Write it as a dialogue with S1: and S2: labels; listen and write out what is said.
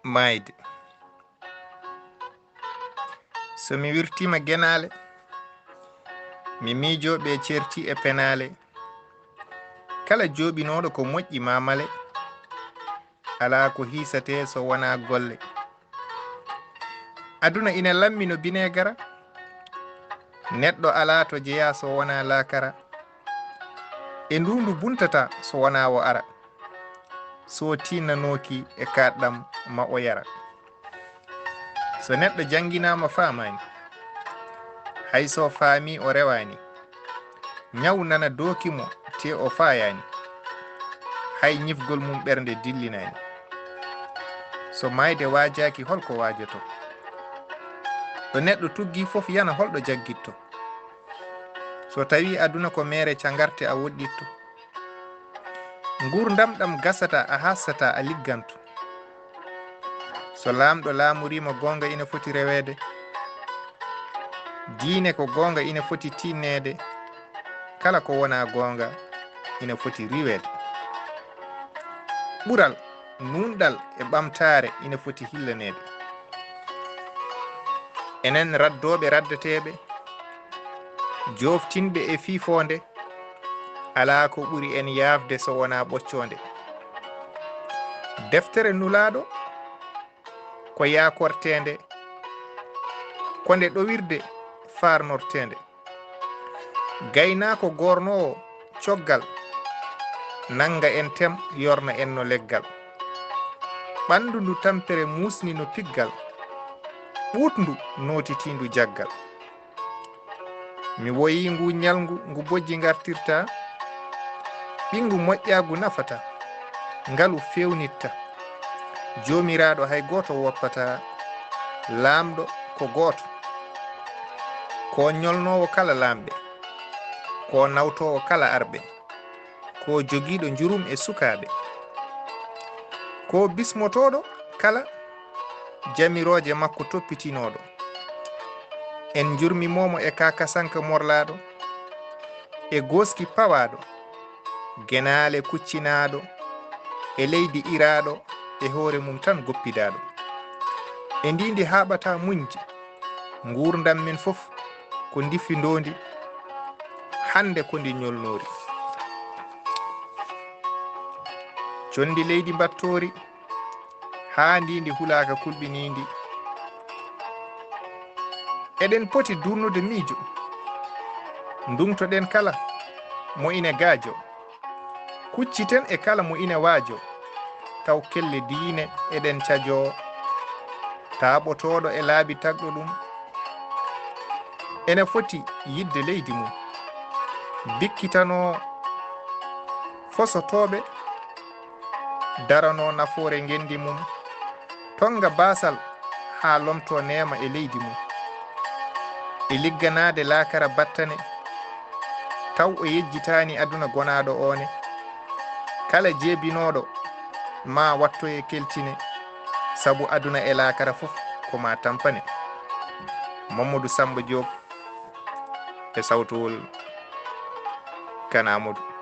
S1: maayde. So mi wirtima genale mi miijoɓe certi e penale kala jooɓinoɗo ko moƴƴi mamale ala ko hiisate so wona golle. aduna ina lammi no binegara neɗɗo ala to jeeya so wona lakara e ndundu buntata so wona o ara so tinnanoki e kaɗɗam ma o yara. so neɗɗo jangguinama famani hay so faami o rewani ñaw nana dookimo te o fayani hay ñifgol mum ɓernde dillinani. so maayde waajaki holko waajoto ɗo neɗɗo tuggi fof yana holɗo jaggitto. so tawi aduna ko mere cagarte a woɗɗitto gurdam ɗam gasata a hassata a ligganto. so laamɗo laamurima gonga ina foti rewede diine ko gonga ina foti tinnede kala ko wona gonga ina foti riwede. ɓural nunɗal e ɓamtare ina foti hillanede. enen raddoɓe raddateɓe joftinɓe e fifonde ala ko ɓuri en yafde so wona ɓocconde. deftere nulaɗo ko yakortende konde ɗowirde farnortende. gaynako gornowo coggal nanga en tem yorna en no leggal. ɓandu ndu tampere musni no piggal ɓutndu notitindu jaggal. mi woyi ngu ñalngu ngu bojji gartirta ɓingu moƴƴagu nafata ngalu fewnitta jomiraɗo hay goto woppata laamɗo ko goto ko ñolnowo kala lamɓe ko nawtowo kala arɓe ko jogiiɗo jurum e sukaɓe ko bismotoɗo kala jamiroje makko toppitinoɗo. en jurmimomo e kakasanka morlaɗo e goski pawaɗo genale kuccinaɗo e leydi iraɗo e hoore mum tan goppidaɗo. e ndindi haɓata muñde gurdam min fof ko diffi ndondi hande ko ndi ñolnori. condi leydi battori ha ndindi hulaka kulɓinindi. eɗen poti durnude miijo ndumtoɗen kala mo ina gaajo kucciten e kala mo ina waajo taw kelle diine eɗen cajo taaɓotoɗo e laabi tagɗo ɗum ene foti yidde leydi mum bikkitano fosotoɓe darano nafoore ngendi mum tonga basal ha lomto nema e leydi mum e ligganade laakara battane taw o yejjitani aduna gonaɗo one kala jeebinoɗo ma watto e keltine sabu aduna e laakara fof ko ma tampane. Mamadou Samba Joob e sawtowol Kana Amadou.